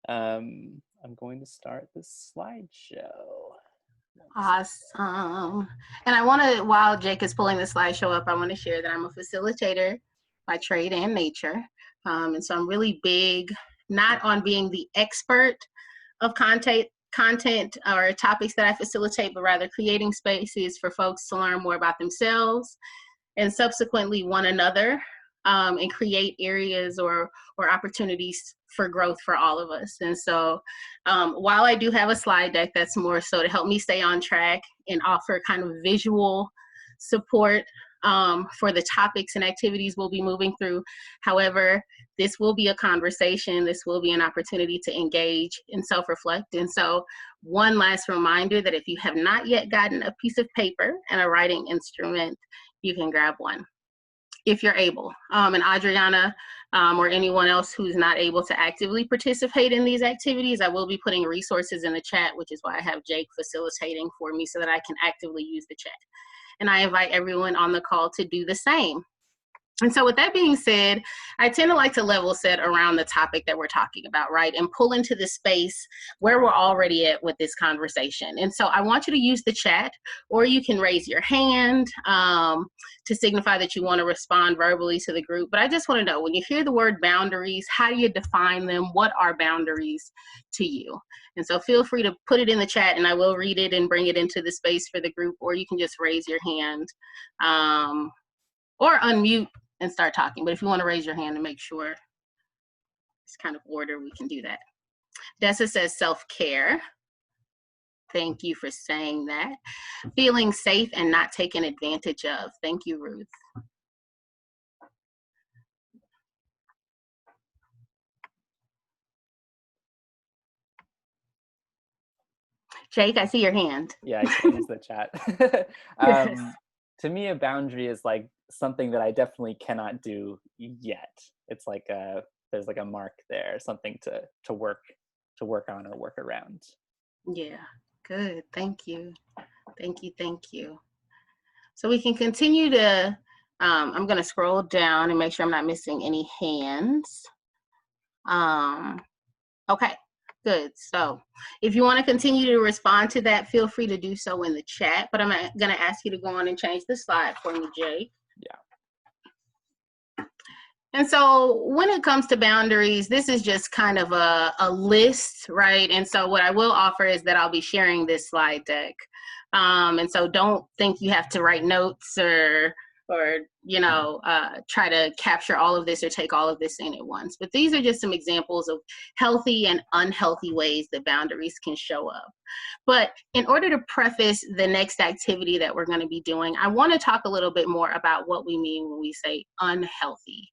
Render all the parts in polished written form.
I'm going to start this slideshow. Awesome. And I want to, while Jake is pulling the slideshow up, I want to share that I'm a facilitator by trade and nature. And so I'm really big, not on being the expert of content or topics that I facilitate, but rather creating spaces for folks to learn more about themselves and subsequently one another, and create areas or opportunities for growth for all of us. And so while I do have a slide deck that's more so to help me stay on track and offer kind of visual support for the topics and activities we'll be moving through. However, this will be a conversation. This will be an opportunity to engage and self-reflect. And so one last reminder that if you have not yet gotten a piece of paper and a writing instrument, you can grab one if you're able. And Adriana or anyone else who's not able to actively participate in these activities, I will be putting resources in the chat, which is why I have Jake facilitating for me so that I can actively use the chat. And I invite everyone on the call to do the same. And so with that being said, I tend to like to level set around the topic that we're talking about, right? And pull into the space where we're already at with this conversation. And so I want you to use the chat, or you can raise your hand to signify that you want to respond verbally to the group. But I just want to know, when you hear the word boundaries, how do you define them? What are boundaries to you? And so feel free to put it in the chat and I will read it and bring it into the space for the group, or you can just raise your hand or unmute and start talking. But if you want to raise your hand and make sure it's kind of order, we can do that. Dessa says self-care. Thank you for saying that. Feeling safe and not taken advantage of. Thank you, Ruth. Jake, I see your hand. Yeah, I can use the chat. To me, a boundary is like something that I definitely cannot do yet. It's like there's like a mark there, something to work on or work around. Yeah, good. Thank you. Thank you. Thank you. So we can continue to, I'm going to scroll down and make sure I'm not missing any hands. Okay. Good. So if you want to continue to respond to that, feel free to do so in the chat, but I'm going to ask you to go on and change the slide for me, Jake. Yeah. And so when it comes to boundaries, this is just kind of a list, right? And so what I will offer is that I'll be sharing this slide deck. And so don't think you have to write notes or you know, try to capture all of this or take all of this in at once. But these are just some examples of healthy and unhealthy ways that boundaries can show up. But in order to preface the next activity that we're going to be doing, I want to talk a little bit more about what we mean when we say unhealthy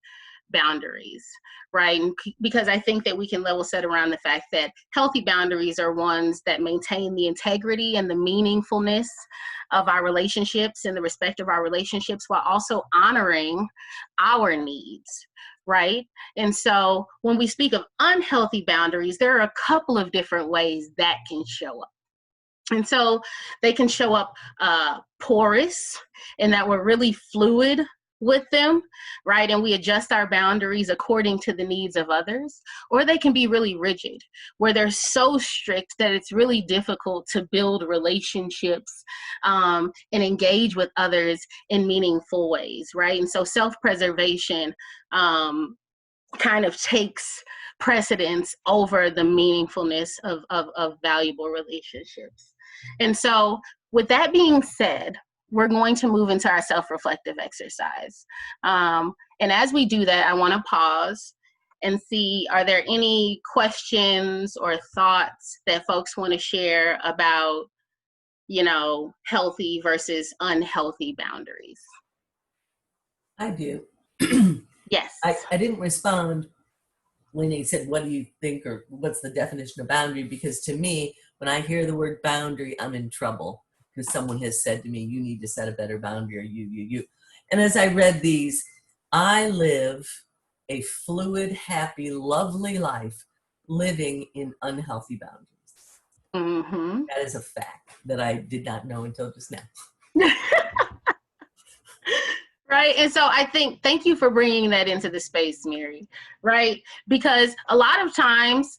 boundaries, right? Because I think that we can level set around the fact that healthy boundaries are ones that maintain the integrity and the meaningfulness of our relationships and the respect of our relationships, while also honoring our needs, right? And so when we speak of unhealthy boundaries, there are a couple of different ways that can show up. And so they can show up porous, in that we're really fluid with them, right? And we adjust our boundaries according to the needs of others. Or they can be really rigid, where they're so strict that it's really difficult to build relationships and engage with others in meaningful ways, right? And so self-preservation kind of takes precedence over the meaningfulness of valuable relationships. And so with that being said, we're going to move into our self-reflective exercise. And as we do that, I want to pause and see, are there any questions or thoughts that folks want to share about, you know, healthy versus unhealthy boundaries? I do. Yes. I didn't respond when they said, what do you think, or what's the definition of boundary? Because to me, when I hear the word boundary, I'm in trouble. Because someone has said to me, you need to set a better boundary, or you. And as I read these, I live a fluid, happy, lovely life living in unhealthy boundaries. Mm-hmm. That is a fact that I did not know until just now. Right. And so I think, thank you for bringing that into the space, Mary, right? Because a lot of times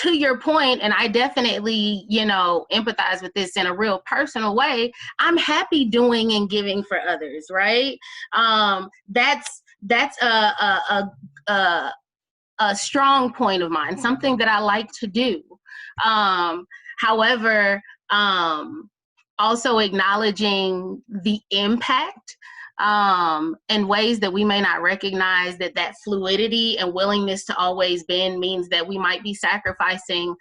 to your point, and I definitely, you know, empathize with this in a real personal way, I'm happy doing and giving for others, right? That's a strong point of mine, something that I like to do. However, also acknowledging the impact and ways that we may not recognize that fluidity and willingness to always bend means that we might be sacrificing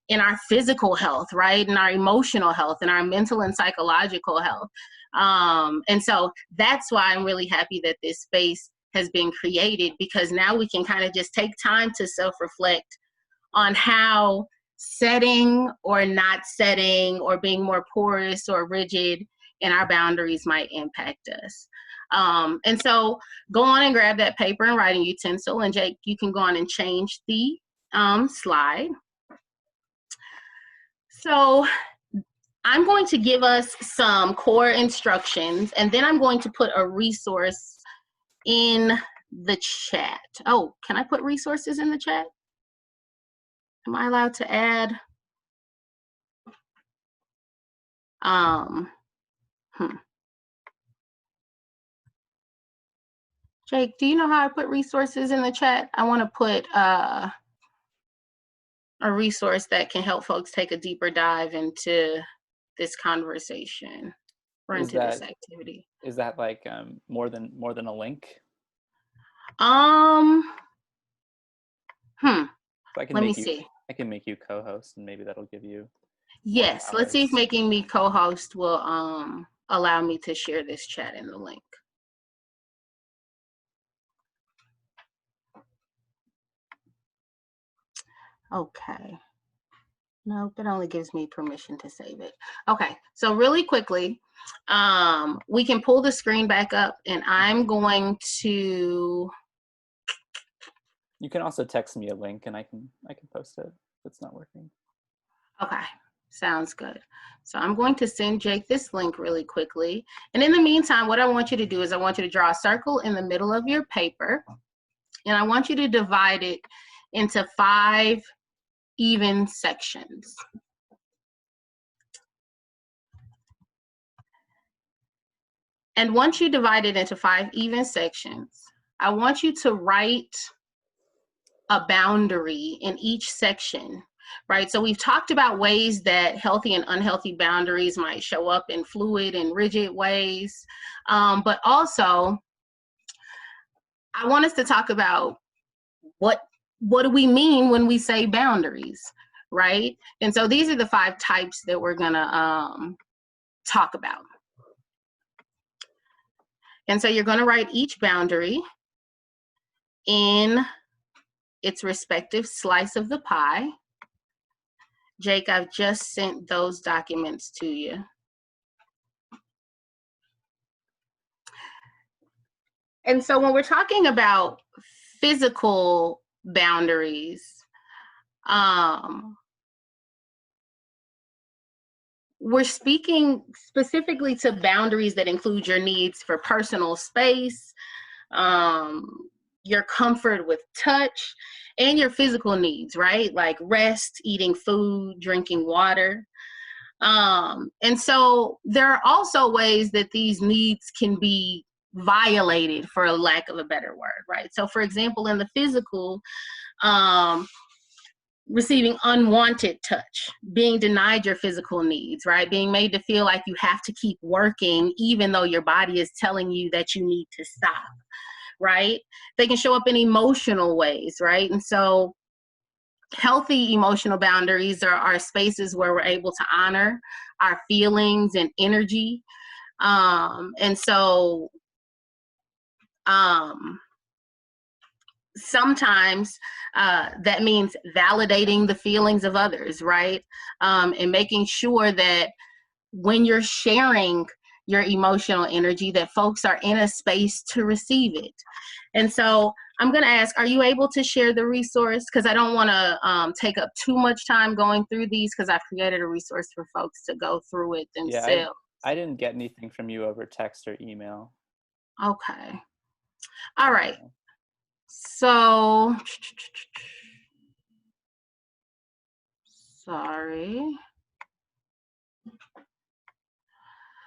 in our physical health, right? In our emotional health, in our mental and psychological health. And so that's why I'm really happy that this space has been created, because now we can kind of just take time to self-reflect on how setting or not setting or being more porous or rigid in our boundaries might impact us. And so go on and grab that paper and writing utensil, and Jake, you can go on and change the slide. So I'm going to give us some core instructions, and then I'm going to put a resource in the chat. Oh, can I put resources in the chat? Am I allowed to add? Jake, do you know how I put resources in the chat? I want to put a resource that can help folks take a deeper dive into this conversation or into this activity. Is that like more than a link? Let me see. I can make you co-host, and maybe that'll give you. Yes, let's see if making me co-host will allow me to share this chat in the link. Okay. Nope, it only gives me permission to save it. Okay, so really quickly, we can pull the screen back up, and I'm going to. You can also text me a link, and I can post it if it's not working. Okay, sounds good. So I'm going to send Jake this link really quickly. And in the meantime, what I want you to do is I want you to draw a circle in the middle of your paper, and I want you to divide it into 5 even sections. And once you divide it into 5 even sections, I want you to write a boundary in each section, right? So we've talked about ways that healthy and unhealthy boundaries might show up in fluid and rigid ways. But also, I want us to talk about what do we mean when we say boundaries, right? And so these are the 5 types that we're gonna talk about. And so you're gonna write each boundary in its respective slice of the pie. Jake, I've just sent those documents to you. And so when we're talking about physical boundaries, we're speaking specifically to boundaries that include your needs for personal space, your comfort with touch, and your physical needs, right? Like rest, eating food, drinking water. And so there are also ways that these needs can be violated, for a lack of a better word, right? So for example, in the physical, receiving unwanted touch, being denied your physical needs, right? Being made to feel like you have to keep working even though your body is telling you that you need to stop, right? They can show up in emotional ways, right? And so healthy emotional boundaries are spaces where we're able to honor our feelings and energy. And so sometimes that means validating the feelings of others, right? And making sure that when you're sharing your emotional energy, that folks are in a space to receive it. And so I'm going to ask, are you able to share the resource? Because I don't want to take up too much time going through these, because I've created a resource for folks to go through it themselves. Yeah, I didn't get anything from you over text or email. Okay. All right. So Sorry.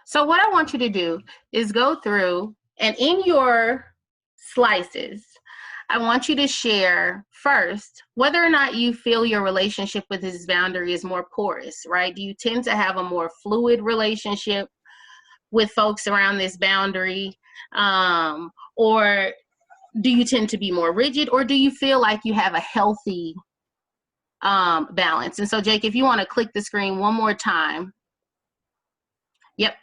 So what I want you to do is go through, and in your slices, I want you to share first whether or not you feel your relationship with this boundary is more porous, right? Do you tend to have a more fluid relationship with folks around this boundary? Or do you tend to be more rigid, or do you feel like you have a healthy balance? And so, Jake, if you want to click the screen one more time. Yep.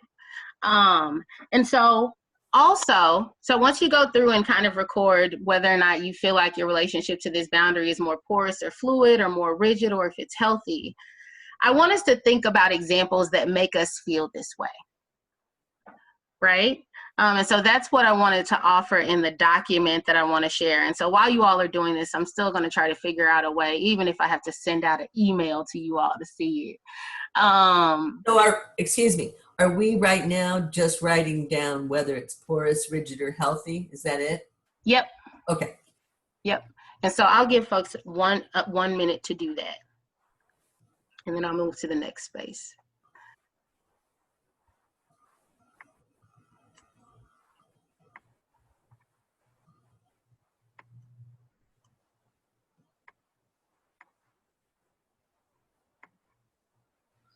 And so also, so once you go through and kind of record whether or not you feel like your relationship to this boundary is more porous or fluid or more rigid, or if it's healthy, I want us to think about examples that make us feel this way, right? And so that's what I wanted to offer in the document that I want to share. And so while you all are doing this, I'm still going to try to figure out a way, even if I have to send out an email to you all to see it. So excuse me, are we right now just writing down whether it's porous, rigid, or healthy? Is that it? Yep. Okay. Yep. And so I'll give folks 1 minute to do that. And then I'll move to the next space.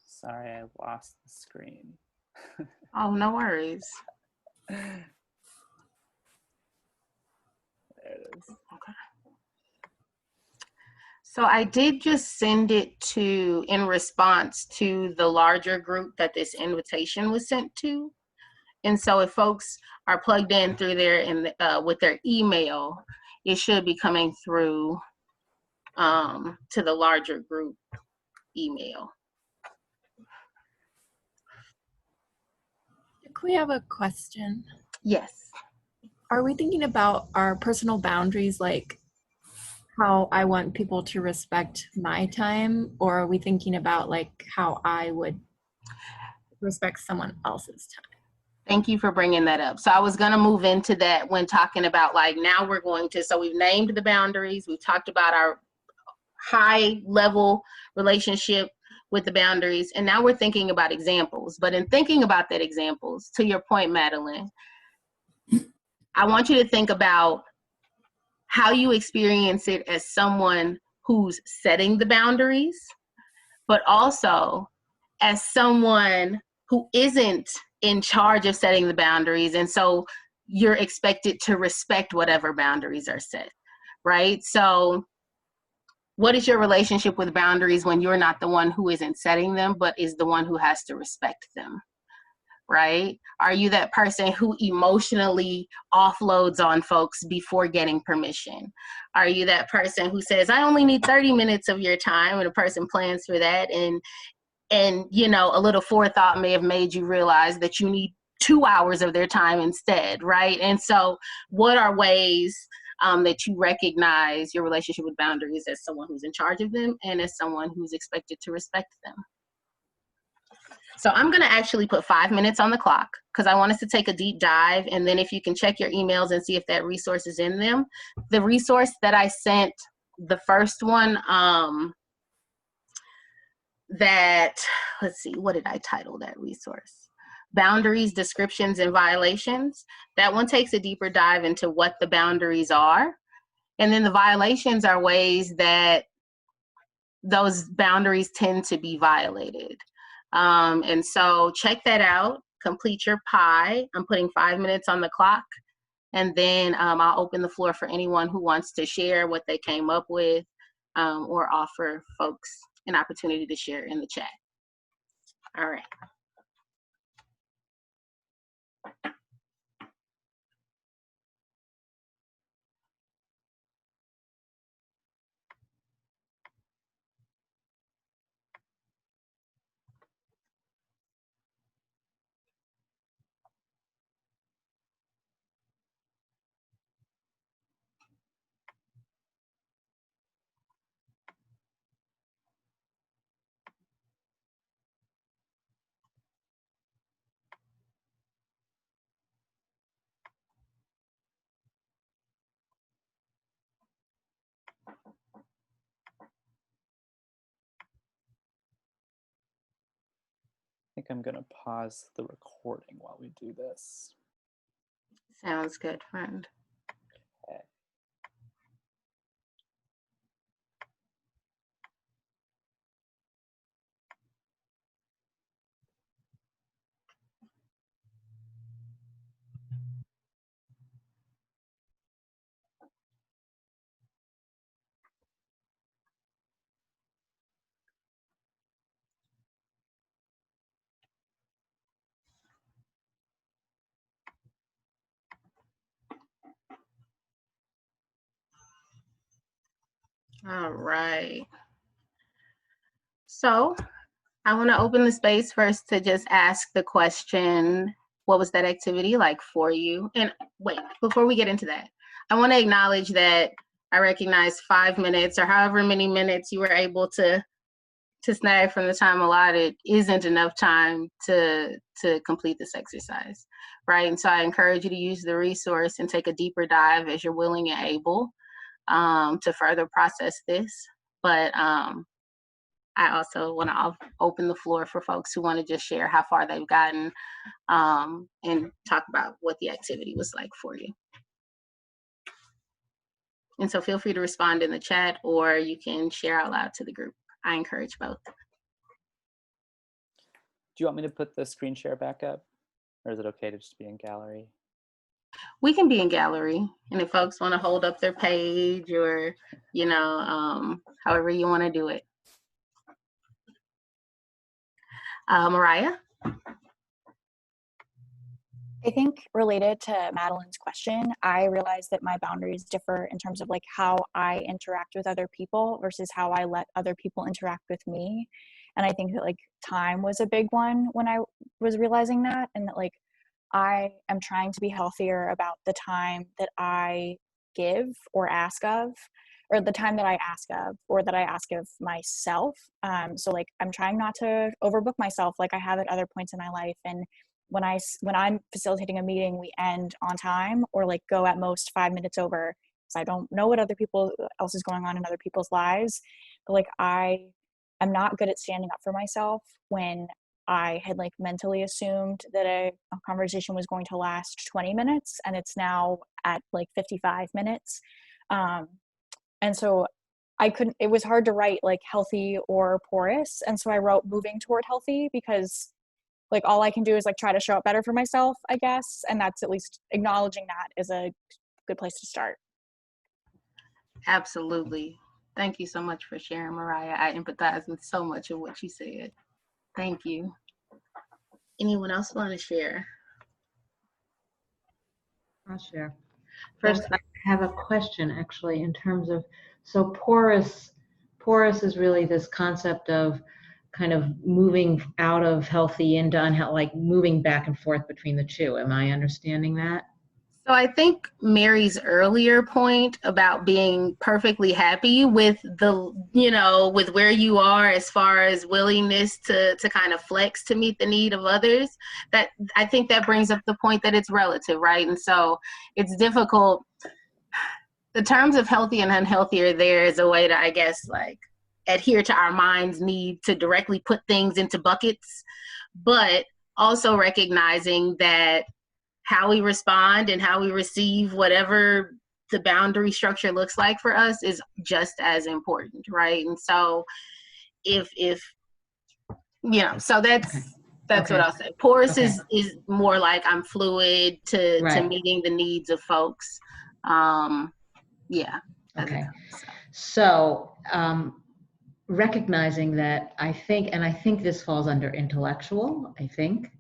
Sorry, I lost the screen. Oh, no worries. There it is. Okay. So I did just send it in response to the larger group that this invitation was sent to. And so if folks are plugged in through there with their email, it should be coming through to the larger group email. We have a question. Yes. Are we thinking about our personal boundaries, like how I want people to respect my time, or are we thinking about like how I would respect someone else's time? Thank you for bringing that up. So I was going to move into that when talking about like, now we're going to, so we've named the boundaries. We've talked about our high level relationship with the boundaries. And now we're thinking about examples. But in thinking about that examples, to your point, Madeline, I want you to think about how you experience it as someone who's setting the boundaries, but also as someone who isn't in charge of setting the boundaries. And so you're expected to respect whatever boundaries are set, right? So what is your relationship with boundaries when you're not the one who isn't setting them, but is the one who has to respect them, right? Are you that person who emotionally offloads on folks before getting permission? Are you that person who says, I only need 30 minutes of your time, and a person plans for that, and you know, a little forethought may have made you realize that you need 2 hours of their time instead, right? And so what are ways that you recognize your relationship with boundaries as someone who's in charge of them and as someone who's expected to respect them? So I'm going to actually put 5 minutes on the clock because I want us to take a deep dive. And then if you can check your emails and see if that resource is in them. The resource that I sent, the first one, let's see, what did I title that resource? Boundaries, Descriptions, and Violations. That one takes a deeper dive into what the boundaries are. And then the violations are ways that those boundaries tend to be violated. And so check that out, complete your pie. I'm putting 5 minutes on the clock. And then I'll open the floor for anyone who wants to share what they came up with or offer folks an opportunity to share in the chat. All right. think I'm going to pause the recording while we do this. Sounds good, friend. Okay. All right. So I want to open the space first to just ask the question, what was that activity like for you? And wait, before we get into that, I want to acknowledge that I recognize 5 minutes or however many minutes you were able to snag from the time allotted isn't enough time to complete this exercise, right? And so I encourage you to use the resource and take a deeper dive as you're willing and able to further process this. But I also want to open the floor for folks who want to just share how far they've gotten and talk about what the activity was like for you. And so feel free to respond in the chat, or you can share out loud to the group. I encourage both. Do you want me to put the screen share back up, or is it okay to just be in gallery? We can be in gallery, and if folks want to hold up their page or, you know, however you want to do it. Mariah? I think related to Madeline's question, I realized that my boundaries differ in terms of like how I interact with other people versus how I let other people interact with me. And I think that like time was a big one when I was realizing that, and that like I am trying to be healthier about the time that I give or ask of, or the time that I ask of, or that I ask of myself. So like I'm trying not to overbook myself like I have at other points in my life. And when I'm facilitating a meeting, we end on time or like go at most 5 minutes over, because I don't know what other people else is going on in other people's lives. But like I am not good at standing up for myself when I had like mentally assumed that a conversation was going to last 20 minutes and it's now at like 55 minutes. And so it was hard to write like healthy or porous. And so I wrote moving toward healthy, because like all I can do is like try to show up better for myself, I guess. And that's at least acknowledging that is a good place to start. Absolutely. Thank you so much for sharing, Mariah. I empathize with so much of what you said. Thank you. Anyone else want to share? I'll share. First, I have a question actually in terms of, so porous is really this concept of kind of moving out of healthy into unhealthy, like moving back and forth between the two. Am I understanding that? So I think Mary's earlier point about being perfectly happy with with where you are as far as willingness to kind of flex to meet the need of others, that I think that brings up the point that it's relative, right? And so it's difficult. The terms of healthy and unhealthy are there as a way to, I guess, like adhere to our mind's need to directly put things into buckets, but also recognizing that how we respond and how we receive whatever the boundary structure looks like for us is just as important, right? And so if so that's Okay. what I'll say. Porous is more like I'm fluid to meeting the needs of folks. Okay. So recognizing that, I think this falls under intellectual, I think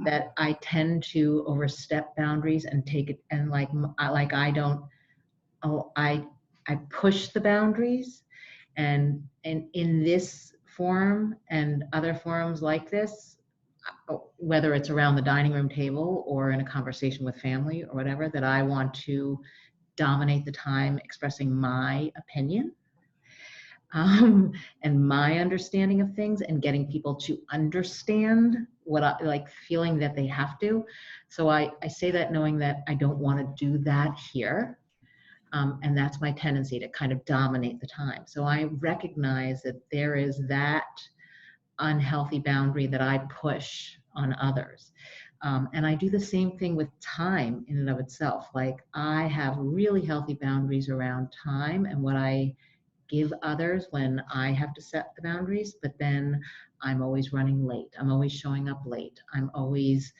that I tend to overstep boundaries and take it, and I push the boundaries, and in this forum and other forums like this, whether it's around the dining room table or in a conversation with family or whatever, that I want to dominate the time expressing my opinion and my understanding of things, and getting people to understand what I like, feeling that they have to. So I say that knowing that I don't want to do that here. And that's my tendency, to kind of dominate the time. So I recognize that there is that unhealthy boundary that I push on others. And I do the same thing with time in and of itself. Like, I have really healthy boundaries around time and what I give others when I have to set the boundaries, but then I'm always running late. I'm always showing up late. I'm always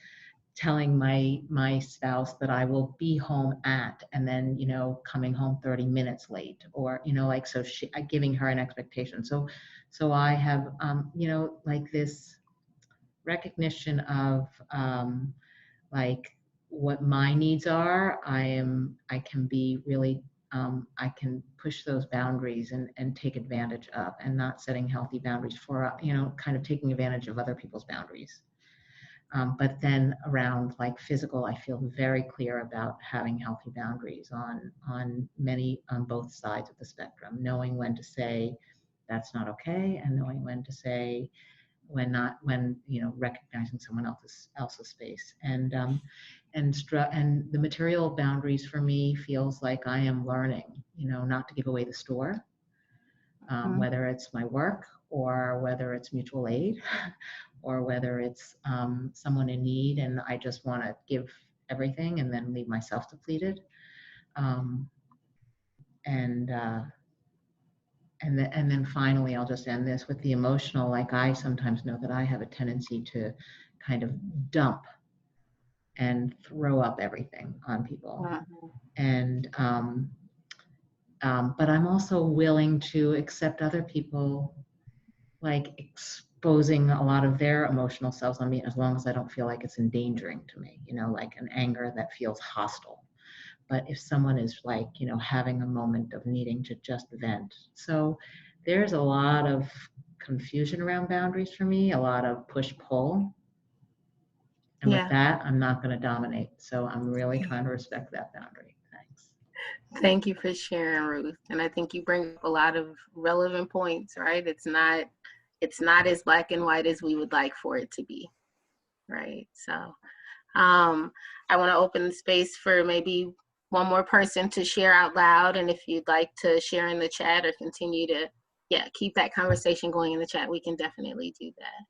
telling my spouse that I will be home at, and then, you know, coming home 30 minutes late, or, you know, like, so giving her an expectation. So I have, you know, like, this recognition of, like, what my needs are. I can be really, I can push those boundaries and take advantage of, and not setting healthy boundaries for, you know, kind of taking advantage of other people's boundaries. But then around, like, physical, I feel very clear about having healthy boundaries on both sides of the spectrum, knowing when to say that's not okay, and knowing when to say when, you know, recognizing someone else's space. And the material boundaries for me feels like I am learning, you know, not to give away the store, whether it's my work, or whether it's mutual aid, or whether it's someone in need and I just want to give everything and then leave myself depleted. And then finally, I'll just end this with the emotional. Like, I sometimes know that I have a tendency to kind of dump and throw up everything on people. And but I'm also willing to accept other people, like, exposing a lot of their emotional selves on me, as long as I don't feel like it's endangering to me, you know, like an anger that feels hostile. But if someone is, like, you know, having a moment of needing to just vent. So there's a lot of confusion around boundaries for me, a lot of push-pull. And with that, I'm not going to dominate. So I'm really trying to respect that boundary. Thanks. Thank you for sharing, Ruth. And I think you bring up a lot of relevant points, right? It's not as black and white as we would like for it to be, right? So I want to open the space for maybe one more person to share out loud. And if you'd like to share in the chat or continue to, keep that conversation going in the chat, we can definitely do that.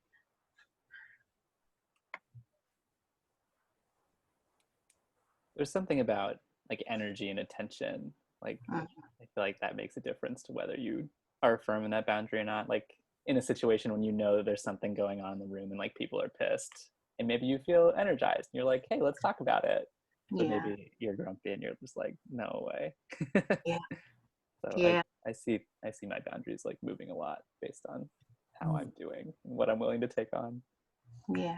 There's something about, like, energy and attention. Like, I feel like that makes a difference to whether you are firm in that boundary or not. Like, in a situation when you know there's something going on in the room and, like, people are pissed, and maybe you feel energized and you're like, hey, let's talk about it. But maybe you're grumpy and you're just like, no way. So I see my boundaries, like, moving a lot based on how I'm doing and what I'm willing to take on. Yeah.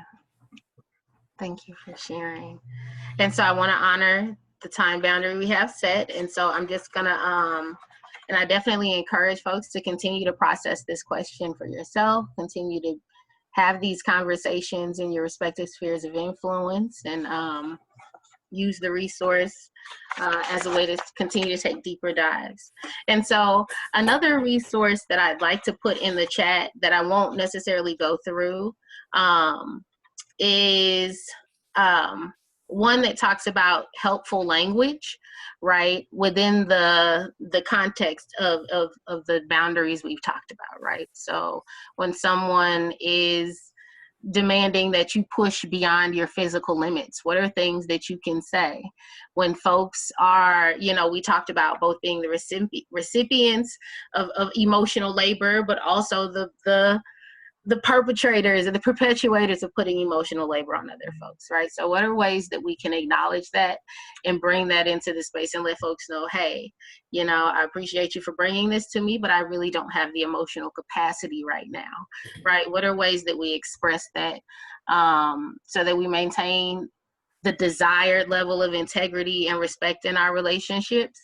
Thank you for sharing. And so I want to honor the time boundary we have set. And so I'm just going to, and I definitely encourage folks to continue to process this question for yourself, continue to have these conversations in your respective spheres of influence, and use the resource as a way to continue to take deeper dives. And so another resource that I'd like to put in the chat that I won't necessarily go through is one that talks about helpful language, right, within the context of the boundaries we've talked about, right? So when someone is demanding that you push beyond your physical limits, what are things that you can say? When folks are, you know, we talked about both being the recipients of emotional labor, but also the perpetrators and the perpetuators of putting emotional labor on other folks, right? So what are ways that we can acknowledge that and bring that into the space and let folks know, hey, you know, I appreciate you for bringing this to me, but I really don't have the emotional capacity right now, right? What are ways that we express that so that we maintain the desired level of integrity and respect in our relationships,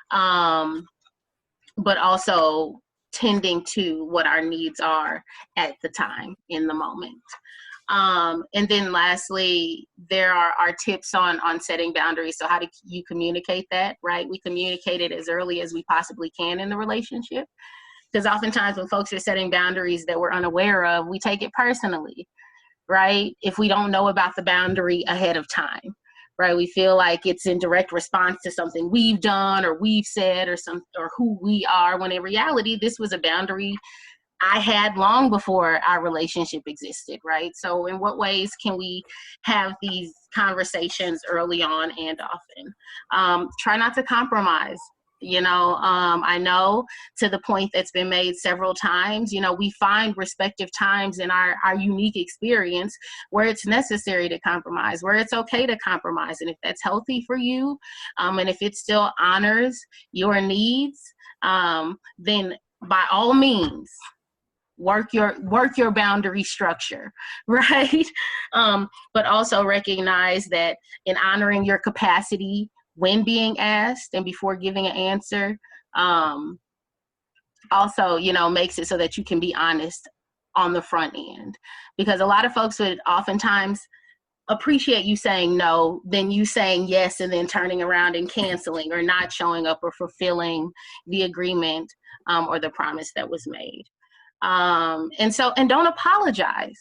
but also tending to what our needs are at the time in the moment. And then lastly, there are our tips on setting boundaries. So how do you communicate that, right? We communicate it as early as we possibly can in the relationship. Because oftentimes when folks are setting boundaries that we're unaware of, we take it personally, right? If we don't know about the boundary ahead of time, right? We feel like it's in direct response to something we've done or we've said or who we are, when in reality, this was a boundary I had long before our relationship existed, right? So in what ways can we have these conversations early on and often? Try not to compromise. I know, to the point that's been made several times, we find respective times in our unique experience where it's necessary to compromise, where it's okay to compromise. And if that's healthy for you, and if it still honors your needs, then by all means, work your boundary structure, right? But also recognize that in honoring your capacity when being asked and before giving an answer, also, makes it so that you can be honest on the front end. Because a lot of folks would oftentimes appreciate you saying no, then you saying yes, and then turning around and canceling or not showing up or fulfilling the agreement or the promise that was made. And don't apologize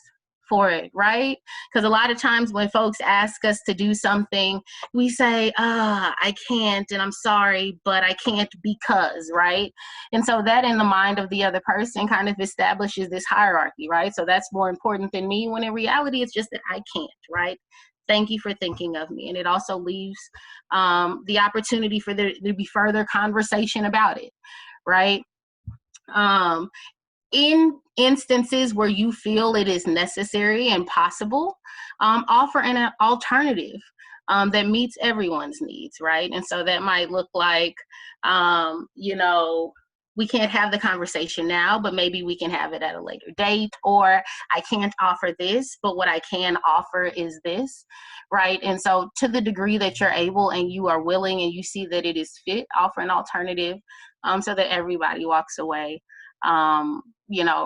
for it, right? Because a lot of times when folks ask us to do something, we say, I can't, and I'm sorry, but I can't because, right? And so that in the mind of the other person kind of establishes this hierarchy, right? So that's more important than me, when in reality, it's just that I can't, right? Thank you for thinking of me. And it also leaves the opportunity for there to be further conversation about it, right? In instances where you feel it is necessary and possible, offer an alternative that meets everyone's needs, right? And so that might look like, we can't have the conversation now, but maybe we can have it at a later date, or I can't offer this, but what I can offer is this, right? And so to the degree that you're able and you are willing and you see that it is fit, offer an alternative so that everybody walks away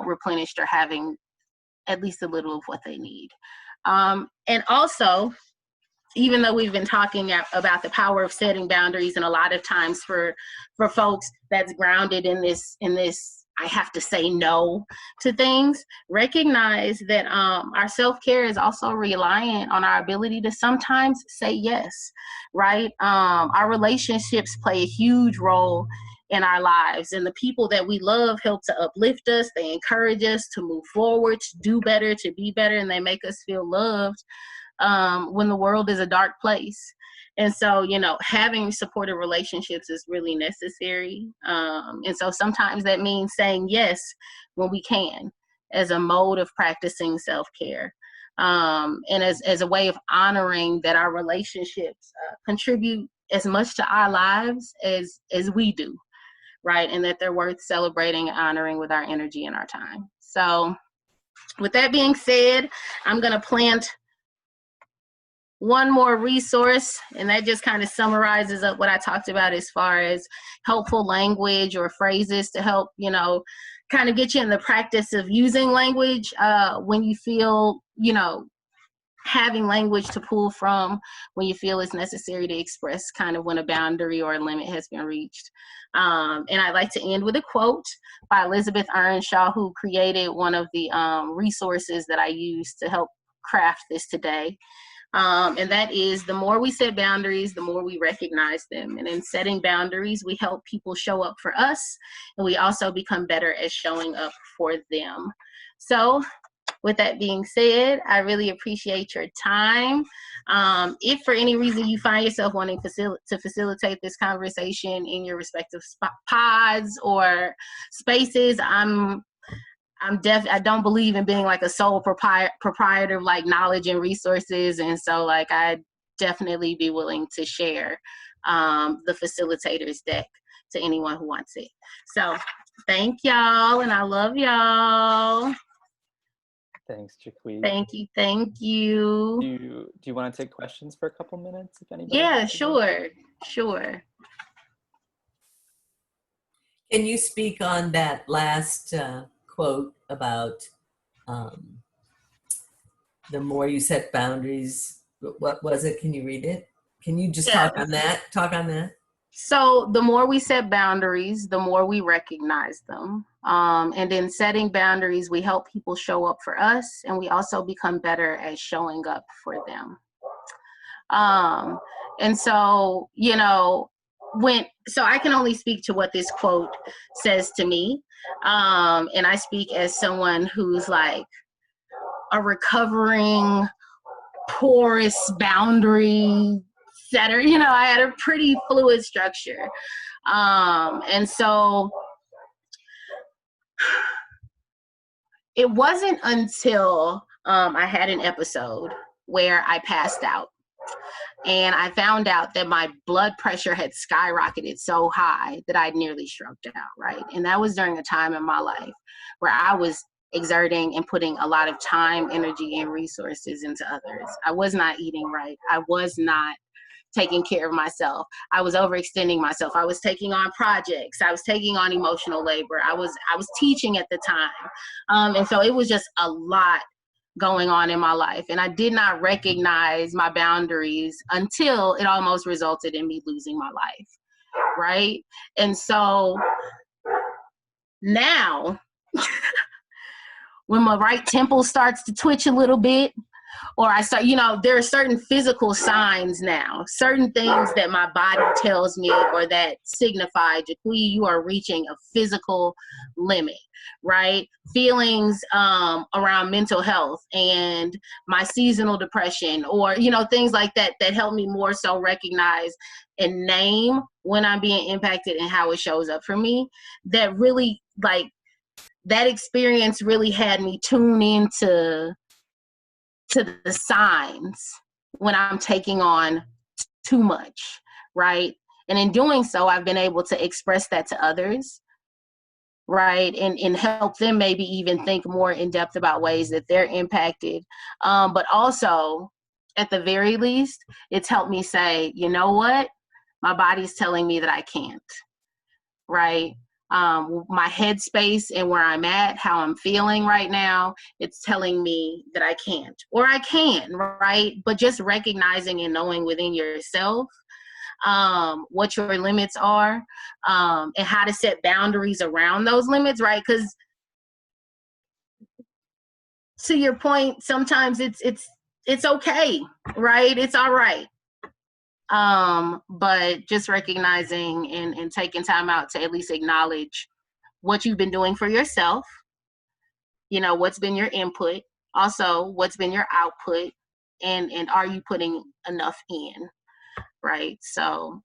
replenished or having at least a little of what they need. And also, even though we've been talking about the power of setting boundaries, and a lot of times for folks that's grounded in this, I have to say no to things, recognize that our self-care is also reliant on our ability to sometimes say yes, right? Our relationships play a huge role in our lives, and the people that we love help to uplift us. They encourage us to move forward, to do better, to be better, and they make us feel loved when the world is a dark place. And so, having supportive relationships is really necessary. And so sometimes that means saying yes when we can, as a mode of practicing self-care, and as a way of honoring that our relationships contribute as much to our lives as we do, right? And that they're worth celebrating and honoring with our energy and our time. So with that being said, I'm going to plant one more resource, and that just kind of summarizes up what I talked about as far as helpful language or phrases to help, kind of get you in the practice of using language when you feel, having language to pull from when you feel it's necessary to express kind of when a boundary or a limit has been reached. And I'd like to end with a quote by Elizabeth Earnshaw, who created one of the resources that I used to help craft this today. And that is, the more we set boundaries, the more we recognize them. And in setting boundaries, we help people show up for us, and we also become better at showing up for them. So with that being said, I really appreciate your time. If for any reason you find yourself wanting to facilitate this conversation in your respective pods or spaces, I don't believe in being like a sole proprietor of like knowledge and resources. And so like, I'd definitely be willing to share the facilitator's deck to anyone who wants it. So thank y'all, and I love y'all. Thanks, Jaqui. Thank you. Do you want to take questions for a couple minutes, if anybody? Yeah, sure. Can you speak on that last quote about the more you set boundaries? What was it? Can you read it? Can you just talk on that? So the more we set boundaries, the more we recognize them. And in setting boundaries, we help people show up for us, and we also become better at showing up for them. And so, so I can only speak to what this quote says to me. And I speak as someone who's like a recovering porous boundary setter. You know, I had a pretty fluid structure. And so it wasn't until I had an episode where I passed out. And I found out that my blood pressure had skyrocketed so high that I'd nearly stroked out, right? And that was during a time in my life where I was exerting and putting a lot of time, energy, and resources into others. I was not eating right. I was not taking care of myself. I was overextending myself. I was taking on projects. I was taking on emotional labor. I was teaching at the time. And so it was just a lot going on in my life. And I did not recognize my boundaries until it almost resulted in me losing my life, right? And so now, when my right temple starts to twitch a little bit, or I start, there are certain physical signs now, certain things that my body tells me or that signify, Jaqui, you are reaching a physical limit, right? Feelings around mental health and my seasonal depression, or, things like that, that help me more so recognize and name when I'm being impacted and how it shows up for me. That really, that experience really had me tune into the signs when I'm taking on too much, right? And in doing so, I've been able to express that to others, right? And help them maybe even think more in depth about ways that they're impacted. But also, at the very least, it's helped me say, you know what? My body's telling me that I can't, right? My headspace and where I'm at, how I'm feeling right now, it's telling me that I can't, or I can, right? But just recognizing and knowing within yourself what your limits are, and how to set boundaries around those limits, right? Because to your point, sometimes it's okay, right? It's all right. But just recognizing and taking time out to at least acknowledge what you've been doing for yourself, what's been your input, also what's been your output, and are you putting enough in, right? So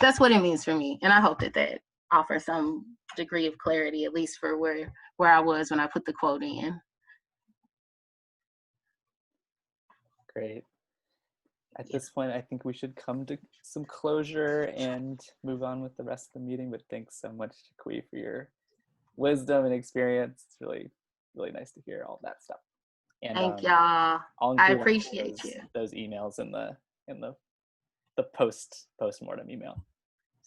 that's what it means for me, and I hope that offers some degree of clarity, at least for where I was when I put the quote in. Great. At this point, I think we should come to some closure and move on with the rest of the meeting. But thanks so much, Jaqui, for your wisdom and experience. It's really, really nice to hear all that stuff. And thank y'all. I appreciate you. Those emails in the post-mortem email.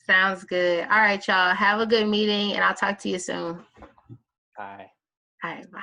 Sounds good. All right, y'all. Have a good meeting, and I'll talk to you soon. Bye. All right, bye.